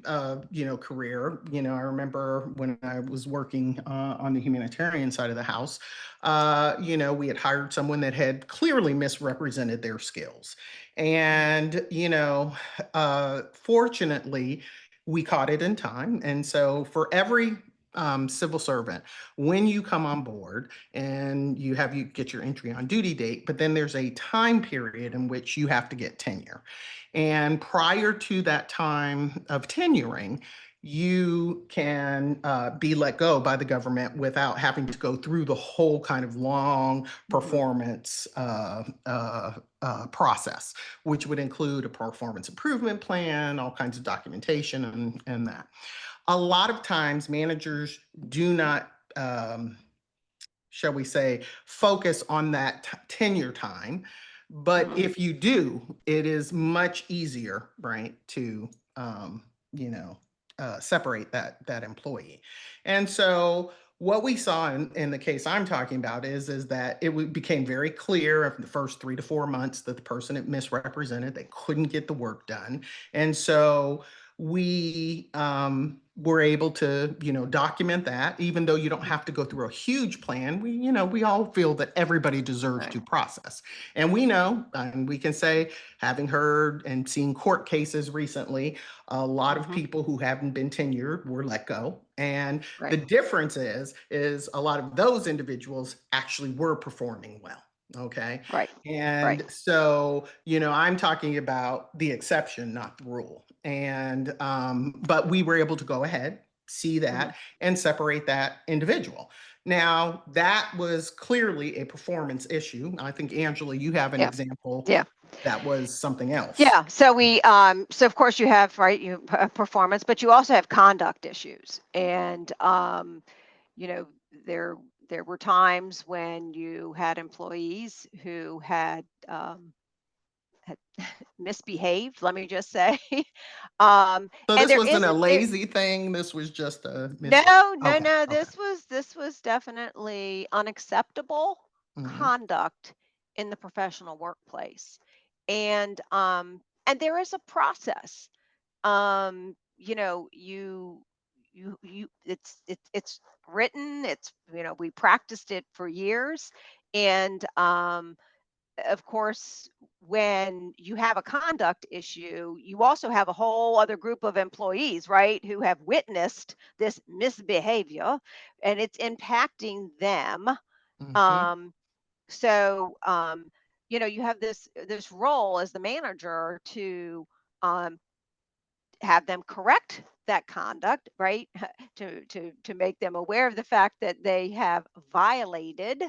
Speaker 1: career, I remember when I was working on the humanitarian side of the house, we had hired someone that had clearly misrepresented their skills.
Speaker 2: Mhm.
Speaker 1: And, fortunately, we caught it in time. And so for every civil servant, when you come on board and you get your entry on duty date, but then there's a time period in which you have to get tenure. And prior to that time of tenuring, you can be let go by the government without having to go through the whole kind of long
Speaker 2: Mhm.
Speaker 1: performance process, which would include a performance improvement plan, all kinds of documentation, and that. A lot of times managers do not, shall we say, focus on that tenure time. But
Speaker 2: Mhm.
Speaker 1: if you do, it is much easier, right, to you know separate that employee. And so what we saw in the case I'm talking about is that became very clear of the first 3 to 4 months that the person had misrepresented. They couldn't get the work done, and so we were able to document that. Even though you don't
Speaker 2: Mhm.
Speaker 1: have to go through a huge plan, we all feel that everybody deserves
Speaker 2: Right.
Speaker 1: due process. And we know, and we can say, having heard and seen court cases recently, a lot of
Speaker 2: Mhm.
Speaker 1: people who haven't been tenured were let go. And the
Speaker 2: Right.
Speaker 1: difference is a lot of those individuals actually were performing well. Okay.
Speaker 2: Right. Right.
Speaker 1: And so, I'm talking about the exception, not the rule. And but we were able to go ahead, see
Speaker 2: Mhm.
Speaker 1: that, and separate that individual. Now, that was clearly a performance issue. I think, Angela, you have an
Speaker 2: Yeah.
Speaker 1: example
Speaker 2: Yeah.
Speaker 1: that was something else.
Speaker 2: Yeah. So of course you have, right, performance, but you also have conduct issues. And you know, there there were times when you had employees who had misbehaved, let me just say.
Speaker 1: So
Speaker 2: And
Speaker 1: this
Speaker 2: there
Speaker 1: wasn't a
Speaker 2: isn't there
Speaker 1: lazy thing. This was just a
Speaker 2: No, no,
Speaker 1: Okay.
Speaker 2: no.
Speaker 1: Okay.
Speaker 2: This was definitely unacceptable
Speaker 1: Hmm.
Speaker 2: conduct in the professional workplace. And there is a process. You it's written, we practiced it for years. And of course, when you have a conduct issue, you also have a whole other group of employees, right, who have witnessed this misbehavior, and it's impacting them.
Speaker 1: Hmm.
Speaker 2: Um, so you have this role as the manager to um, have them correct that conduct, right? To make them aware of the fact that they have violated,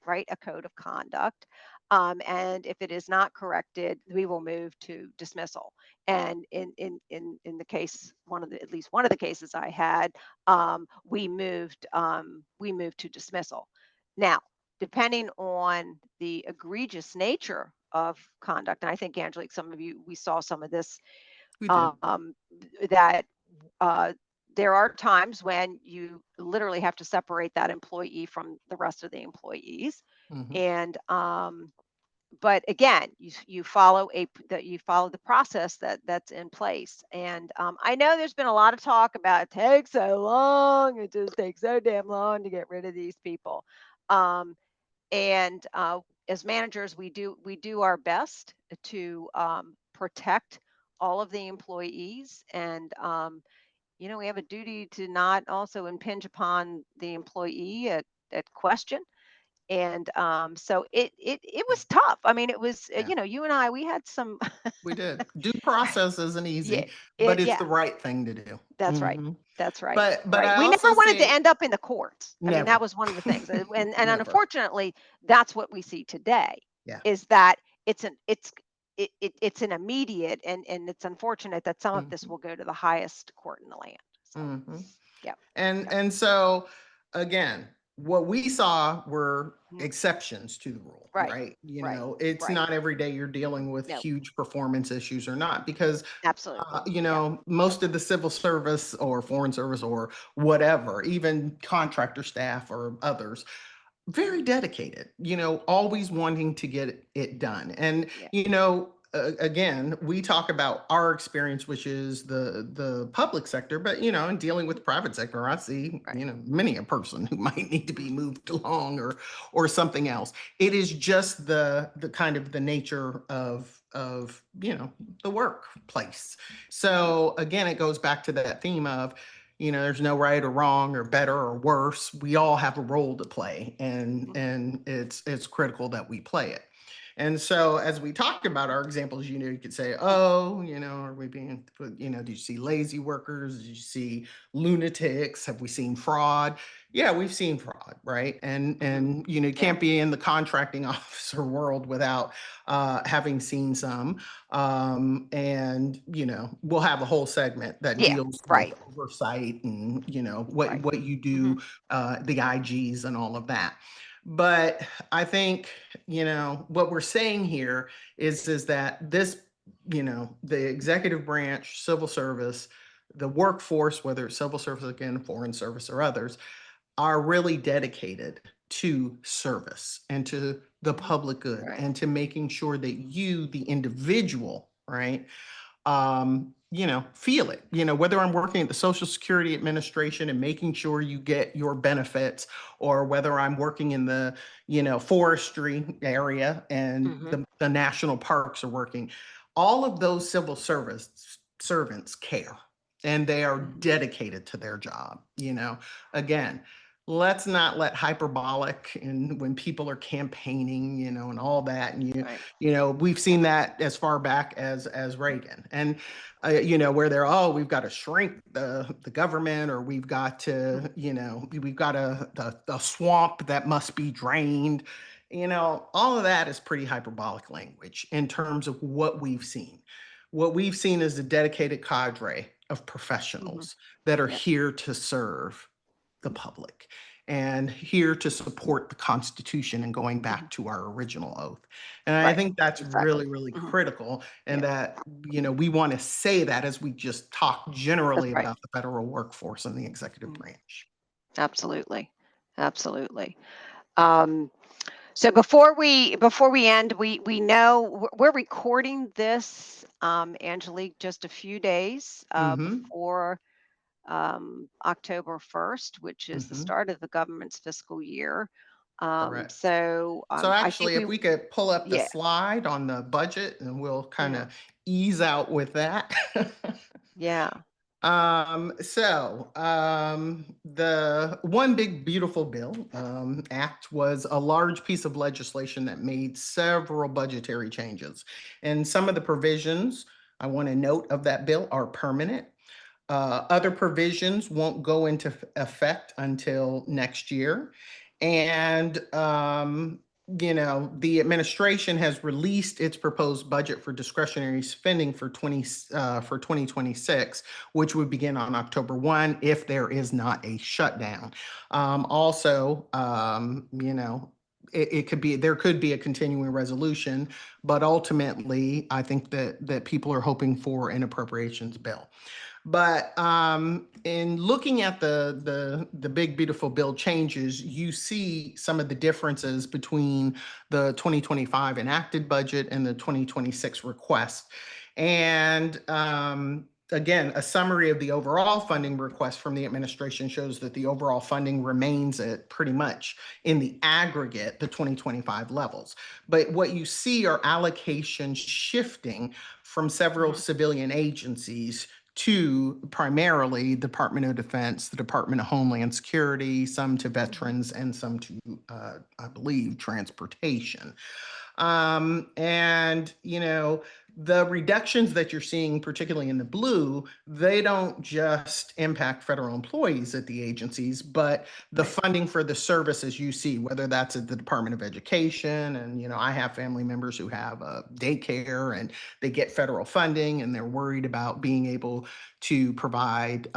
Speaker 2: right, a code of conduct. And if it is not corrected, we will move to dismissal. And in the case, at least one of the cases I had, we moved to dismissal. Now, depending on the egregious nature of conduct, and I think, Angelique, some of you, we saw some of this,
Speaker 1: We did.
Speaker 2: um, that uh, there are times when you literally have to separate that employee from the rest of the employees.
Speaker 1: Hmm.
Speaker 2: And but again, you follow the process that's in place. And I know there's been a lot of talk about it takes so long, it just takes so damn long to get rid of these people. Um, and as managers, we do our best to protect all of the employees. And we have a duty to not also impinge upon the employee at question. And so it was tough. I mean, it was
Speaker 1: Yeah,
Speaker 2: you and I, we had some.
Speaker 1: we did. Due process isn't
Speaker 2: Yeah,
Speaker 1: easy, but
Speaker 2: it
Speaker 1: it's
Speaker 2: yeah,
Speaker 1: the right thing to do.
Speaker 2: that's right.
Speaker 1: Hmm.
Speaker 2: That's right.
Speaker 1: But
Speaker 2: Right.
Speaker 1: I
Speaker 2: We never
Speaker 1: also
Speaker 2: wanted to
Speaker 1: say
Speaker 2: end up in the courts. I mean, that
Speaker 1: never,
Speaker 2: was one of the things. And
Speaker 1: never.
Speaker 2: unfortunately, that's what we see today
Speaker 1: Yeah.
Speaker 2: is that it's an immediate, and it's unfortunate that some of this
Speaker 1: Hmm.
Speaker 2: will go to the highest court in the land. So,
Speaker 1: Hmm.
Speaker 2: yep,
Speaker 1: And
Speaker 2: yep,
Speaker 1: and so again, what we saw were
Speaker 2: mhm,
Speaker 1: exceptions to the rule,
Speaker 2: right,
Speaker 1: right?
Speaker 2: right,
Speaker 1: It's
Speaker 2: right.
Speaker 1: not every day you're dealing with
Speaker 2: No,
Speaker 1: huge performance issues or not, because
Speaker 2: absolutely. Yeah.
Speaker 1: most of the civil service or foreign service or whatever, even contractor staff or others, very
Speaker 2: Hmm.
Speaker 1: dedicated, always wanting to get it done. And,
Speaker 2: Yeah.
Speaker 1: again, we talk about our experience, which is the public sector, but, in dealing with
Speaker 2: Mhm.
Speaker 1: the private sector, I see,
Speaker 2: Right.
Speaker 1: many a person who might need to be
Speaker 2: Mhm.
Speaker 1: moved along or something else. It is just the kind of the nature of, the workplace.
Speaker 2: Mhm.
Speaker 1: So again, it goes back to that theme of, there's no right or wrong or better or worse. We all have a role to play, and
Speaker 2: Mhm.
Speaker 1: and it's critical that we play it. And so as we talked about our examples, you could say, oh, are we being, do you see lazy workers? Do you see lunatics? Have we seen fraud? Yeah, we've seen fraud, right? And
Speaker 2: Mhm.
Speaker 1: and you
Speaker 2: Yeah.
Speaker 1: can't be in the contracting officer world without having seen some. And we'll have a whole segment that
Speaker 2: Yeah.
Speaker 1: deals with
Speaker 2: Right.
Speaker 1: oversight and what
Speaker 2: Right.
Speaker 1: what you
Speaker 2: Mhm.
Speaker 1: do, the IGs and all of that. But I think what we're saying here is that this, the executive branch, civil service, the workforce, whether it's civil service, again, foreign service or others, are really dedicated to service and to the
Speaker 2: Mhm.
Speaker 1: public good
Speaker 2: Right.
Speaker 1: and to making sure that you, the individual, right, feel it, whether I'm working at the Social Security Administration and making sure you get your benefits, or whether I'm working in the, forestry area and
Speaker 2: Mhm.
Speaker 1: the national parks are working. All of those civil service servants care, and they are
Speaker 2: Mhm.
Speaker 1: dedicated to their job. Again, let's not let hyperbolic and when people are campaigning, and all that, and
Speaker 2: Right.
Speaker 1: we've seen that as far back as Reagan, and where they're, oh, we've got to shrink the government, or we've got
Speaker 2: Mhm.
Speaker 1: to, we've got the swamp that must be drained. All of that is pretty hyperbolic language in terms of what we've seen. What we've seen is a dedicated cadre of
Speaker 2: Mhm.
Speaker 1: professionals that are
Speaker 2: Yep.
Speaker 1: here to serve the public and here to support the Constitution and going
Speaker 2: Mhm.
Speaker 1: back to our original oath. And I
Speaker 2: Right.
Speaker 1: think that's
Speaker 2: Exactly.
Speaker 1: really, really
Speaker 2: Mhm.
Speaker 1: critical. And
Speaker 2: Yeah.
Speaker 1: that, we want to say that as we just talk
Speaker 2: That's
Speaker 1: generally
Speaker 2: right.
Speaker 1: about the federal workforce and the executive
Speaker 2: Mhm.
Speaker 1: branch.
Speaker 2: Absolutely. Absolutely. Um, so before we end, we know we're recording this, Angelique, just a few days
Speaker 1: Hmm.
Speaker 2: before October 1st, which is the
Speaker 1: Hmm.
Speaker 2: start of the government's fiscal year.
Speaker 1: Correct.
Speaker 2: So
Speaker 1: So
Speaker 2: I think
Speaker 1: actually,
Speaker 2: we,
Speaker 1: if we could pull up the
Speaker 2: yeah,
Speaker 1: slide on the budget and we'll kind
Speaker 2: yeah,
Speaker 1: of ease out with that.
Speaker 2: yeah.
Speaker 1: The One Big Beautiful Bill Act was a large piece of legislation that made several budgetary changes. And some of the provisions I want to note of that bill are permanent. Other provisions won't go into effect until next year. And, the administration has released its proposed budget for discretionary spending for 2026, which would begin on October 1 if there is not a shutdown. Also, it could be there could be a continuing resolution, but ultimately, I think that people are hoping for an appropriations bill. But in looking at the big beautiful bill changes, you see some of the differences between the 2025 enacted budget and the 2026 request. And again, a summary of the overall funding request from the administration shows that the overall funding remains at pretty much in the aggregate the 2025 levels. But what you see are allocations shifting from several
Speaker 2: Hmm.
Speaker 1: civilian agencies to primarily the Department of Defense, the Department of Homeland Security, some to veterans, and some to, I believe, transportation. And, the reductions that you're seeing, particularly in the blue, they don't just impact federal employees at the agencies, but the
Speaker 2: Right.
Speaker 1: funding for the services you see, whether that's at the Department of Education. And, I have family members who have a daycare and they get federal funding and they're worried about being able to provide,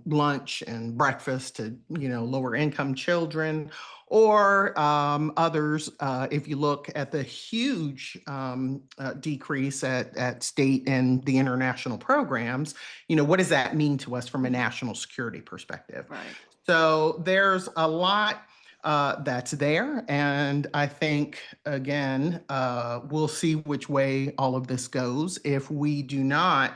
Speaker 1: lunch and breakfast to, lower income children, or others. If you look at the huge decrease at state and the international programs, what does that mean to us from a
Speaker 2: Mhm.
Speaker 1: national security perspective?
Speaker 2: Right.
Speaker 1: So there's a lot that's there. And I think, again, we'll see which way all of this goes. If we do not,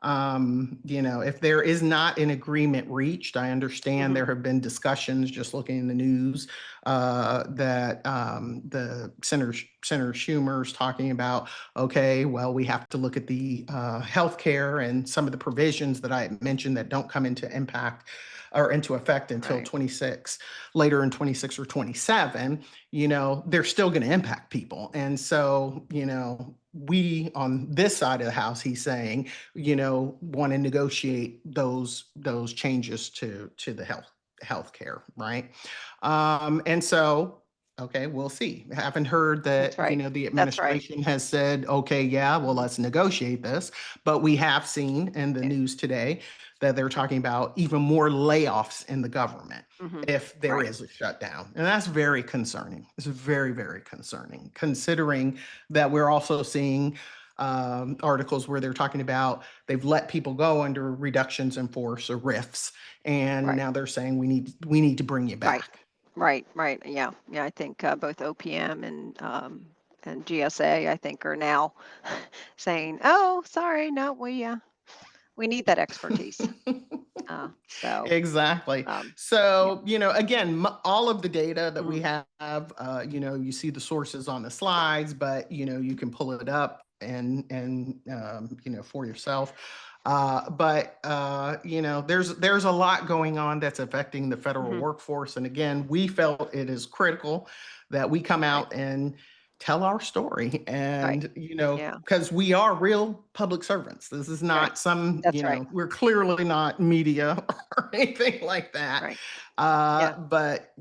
Speaker 1: if there is not an agreement reached, I understand
Speaker 2: Hmm.
Speaker 1: there have been discussions, just looking in the news, that the Senator Schumer's talking about, okay, well, we have to look at the healthcare and some of the provisions that I mentioned that don't come into impact or into effect until
Speaker 2: Right.
Speaker 1: 26, later in 26 or 27. They're still going to impact people. And so, we on this side of the house, he's saying, want to negotiate those changes to the healthcare, right? And so, okay, we'll see. I haven't heard
Speaker 2: That's
Speaker 1: that,
Speaker 2: right.
Speaker 1: the
Speaker 2: That's right.
Speaker 1: administration has said, okay, yeah, well,
Speaker 2: Hmm.
Speaker 1: let's negotiate this. But we have seen in the
Speaker 2: Yeah.
Speaker 1: news today that they're talking about even more layoffs in the government
Speaker 2: Hmm.
Speaker 1: if there
Speaker 2: Right.
Speaker 1: is a shutdown. And that's very concerning. It's very, very concerning, considering that we're also seeing articles where they're talking about they've let people go under reductions in force or RIFs, and
Speaker 2: Right.
Speaker 1: now they're saying we need to bring you
Speaker 2: Right.
Speaker 1: back.
Speaker 2: Right. Right. Yeah. Yeah. I think both OPM and GSA, I think, are now saying, "Oh, sorry, no, we need that expertise." So,
Speaker 1: Exactly.
Speaker 2: um, yeah.
Speaker 1: So, again, all of the data that we
Speaker 2: Hmm.
Speaker 1: have, you see the sources on the slides, but, you can pull it up and for yourself. But there's a lot going on that's affecting the federal
Speaker 2: Hmm.
Speaker 1: workforce. And again, we felt it is critical that we come
Speaker 2: Right.
Speaker 1: out and tell our story.
Speaker 2: Right.
Speaker 1: And,
Speaker 2: Yeah.
Speaker 1: because we are real public servants. This is
Speaker 2: Right.
Speaker 1: not some,
Speaker 2: That's right.
Speaker 1: we're clearly not media or anything like that.
Speaker 2: Right. Yeah.
Speaker 1: But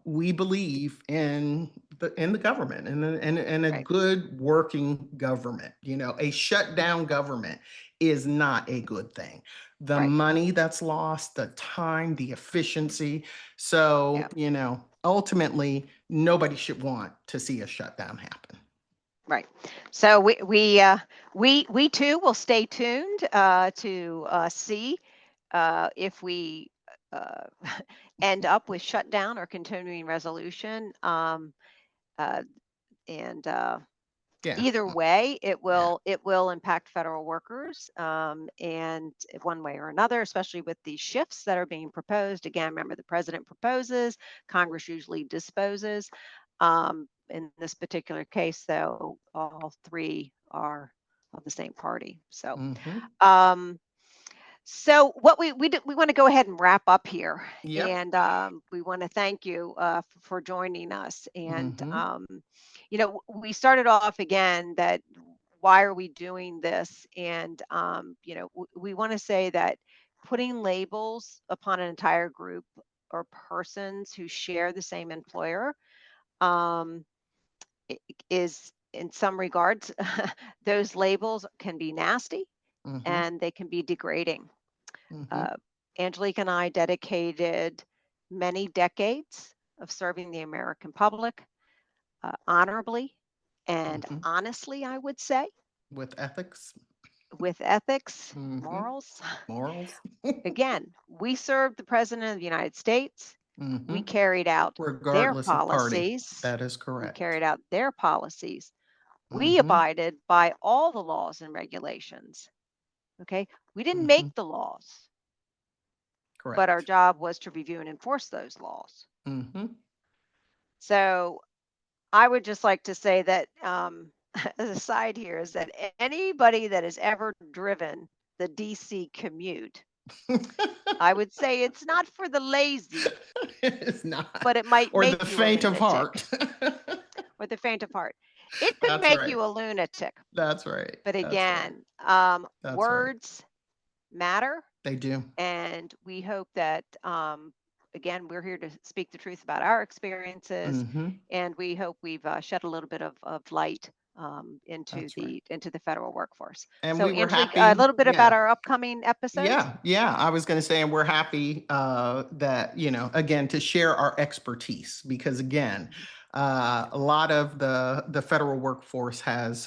Speaker 1: we believe in the government and a
Speaker 2: Right.
Speaker 1: good working government. A shut
Speaker 2: Mhm.
Speaker 1: down government is not a good thing. The
Speaker 2: Right.
Speaker 1: money that's lost, the time, the
Speaker 2: Mhm.
Speaker 1: efficiency.
Speaker 2: Yeah.
Speaker 1: So, ultimately, nobody should want to see a shutdown happen.
Speaker 2: Right. So we too will stay tuned to see if we uh, end up with shutdown or continuing resolution. Uh, and
Speaker 1: Yeah.
Speaker 2: Either way,
Speaker 1: Yeah.
Speaker 2: it will impact federal workers, and one way or another, especially with these shifts that are being proposed. Again, remember, the president proposes, Congress usually disposes. In this particular case, though, all three are of the same party.
Speaker 1: Hmm.
Speaker 2: Um, so what we want to go ahead and wrap up here,
Speaker 1: Yep.
Speaker 2: and we want to thank you for joining us. And
Speaker 1: Hmm.
Speaker 2: we started off again that why are we doing this? And we want to say that putting labels upon an entire group or persons who share the same employer um, i- is in some regards those labels can be nasty
Speaker 1: Hmm.
Speaker 2: and they can be degrading.
Speaker 1: Hmm.
Speaker 2: uh, Angelique and I dedicated many decades of serving the American public honorably and
Speaker 1: Hmm.
Speaker 2: honestly, I would say,
Speaker 1: With ethics.
Speaker 2: with ethics,
Speaker 1: Hmm.
Speaker 2: morals.
Speaker 1: Morals.
Speaker 2: Again, we served the President of the United States.
Speaker 1: Hmm.
Speaker 2: We carried out their
Speaker 1: Regardless of party.
Speaker 2: policies.
Speaker 1: That is
Speaker 2: We
Speaker 1: correct.
Speaker 2: carried out their policies. We
Speaker 1: Hmm.
Speaker 2: abided by all the laws and regulations. Okay. We didn't
Speaker 1: Hmm.
Speaker 2: make the laws, but our
Speaker 1: Correct.
Speaker 2: job was to review and enforce those laws.
Speaker 1: Hmm.
Speaker 2: So I would just like to say that as a side here is that anybody that has ever driven the DC commute. I would say it's not for the lazy,
Speaker 1: It's not.
Speaker 2: but it might
Speaker 1: Or the
Speaker 2: make you a
Speaker 1: faint of
Speaker 2: lunatic
Speaker 1: heart.
Speaker 2: or the faint of heart. It could
Speaker 1: That's
Speaker 2: make
Speaker 1: right.
Speaker 2: you a lunatic.
Speaker 1: That's right.
Speaker 2: But
Speaker 1: That's right.
Speaker 2: again,
Speaker 1: That's right.
Speaker 2: words matter.
Speaker 1: They do.
Speaker 2: And we hope that, again, we're here to speak the truth about our experiences.
Speaker 1: Mhm.
Speaker 2: And we hope we've shed a little bit of light
Speaker 1: That's right.
Speaker 2: into the federal workforce.
Speaker 1: And
Speaker 2: So,
Speaker 1: we were
Speaker 2: Angelique, a
Speaker 1: happy.
Speaker 2: little bit about
Speaker 1: Yeah.
Speaker 2: our upcoming episodes.
Speaker 1: Yeah, I was going to say, and we're happy that, again, to share our expertise because, again,
Speaker 2: Mhm.
Speaker 1: a lot of the federal workforce has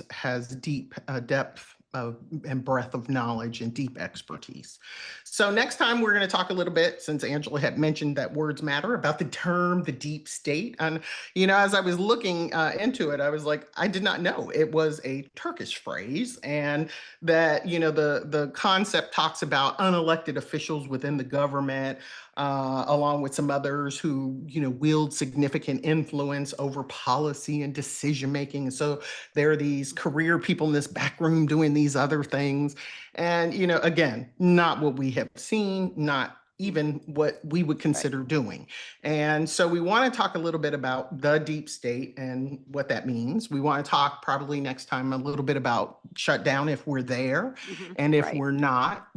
Speaker 1: deep depth and breadth of knowledge and deep
Speaker 2: Yep.
Speaker 1: expertise. So next time we're going to talk a little bit, since Angela had mentioned that words matter, about the term the deep state. And as I was looking into it, I was like, I did not know it was a Turkish phrase, and that the concept talks about unelected officials within the government, along with some others who wield significant influence over policy and decision making. And so there are these career people in this back room doing these other things, and again, not what we have seen, not even
Speaker 2: Mhm.
Speaker 1: what we would
Speaker 2: Right.
Speaker 1: consider doing. And so we want to talk a little bit about the deep state and what that means. We want to talk probably next time a little bit about shutdown if we're there. And if
Speaker 2: Right.
Speaker 1: we're not,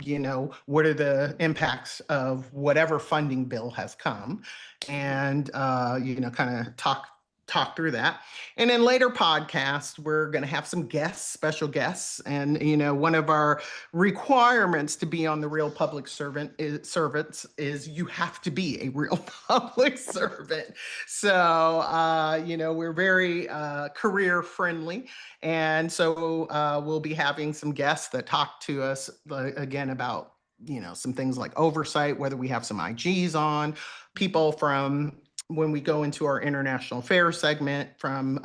Speaker 1: what are the impacts of whatever funding bill has come?
Speaker 2: Mhm.
Speaker 1: And, kind of talk through that. And in later podcasts, we're going to have some guests, special guests. And, one of our requirements to be on the Real Public Servants is you have to be a real public servant. So, we're very career friendly. And so we'll be having some guests that talk to us again about some things like oversight, whether we have some IGs on,
Speaker 2: Mhm.
Speaker 1: people from when we go into our international affairs segment from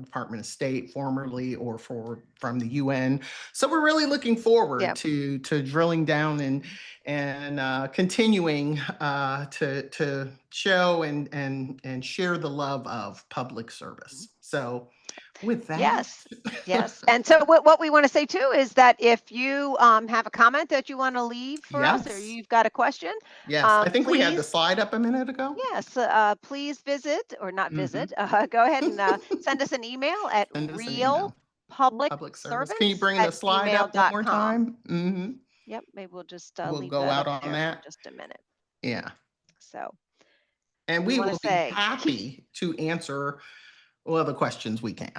Speaker 1: Department of State formerly or from the UN. So we're really looking forward
Speaker 2: Yeah.
Speaker 1: to drilling down and continuing to show and share the love of public service. So with that,
Speaker 2: Yes, yes. And so what we want to say too is that if you have a comment that you want to leave for us or
Speaker 1: yes,
Speaker 2: you've got a question,
Speaker 1: yes, I think we had the
Speaker 2: please,
Speaker 1: slide up a minute ago.
Speaker 2: yes, please visit or not visit,
Speaker 1: Hmm.
Speaker 2: go ahead and send us an email at
Speaker 1: Send us an email. Public service. Can you
Speaker 2: realpublicservants
Speaker 1: bring the
Speaker 2: at
Speaker 1: slide up one more
Speaker 2: gmail.com.
Speaker 1: time? Hmm.
Speaker 2: Yep, maybe we'll just
Speaker 1: We'll
Speaker 2: leave
Speaker 1: go
Speaker 2: that
Speaker 1: out
Speaker 2: up
Speaker 1: on
Speaker 2: there for
Speaker 1: that.
Speaker 2: just a minute.
Speaker 1: Yeah.
Speaker 2: So
Speaker 1: And
Speaker 2: we
Speaker 1: we
Speaker 2: want to
Speaker 1: will be
Speaker 2: say keep,
Speaker 1: happy to answer, well, the questions we can.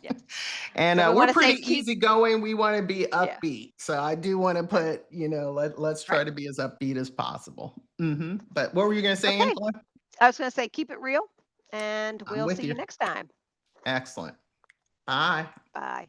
Speaker 2: yes.
Speaker 1: And
Speaker 2: So we
Speaker 1: we're
Speaker 2: want to say
Speaker 1: pretty
Speaker 2: keep,
Speaker 1: easygoing. We want to be
Speaker 2: yeah,
Speaker 1: upbeat. So I do want to
Speaker 2: right,
Speaker 1: put, let's try
Speaker 2: right.
Speaker 1: to be as upbeat as possible. But what were you going to say,
Speaker 2: Okay.
Speaker 1: Angela?
Speaker 2: I was going to say keep it real and
Speaker 1: I'm
Speaker 2: we'll
Speaker 1: with
Speaker 2: see you
Speaker 1: you.
Speaker 2: next time.
Speaker 1: Excellent. Bye.
Speaker 2: Bye.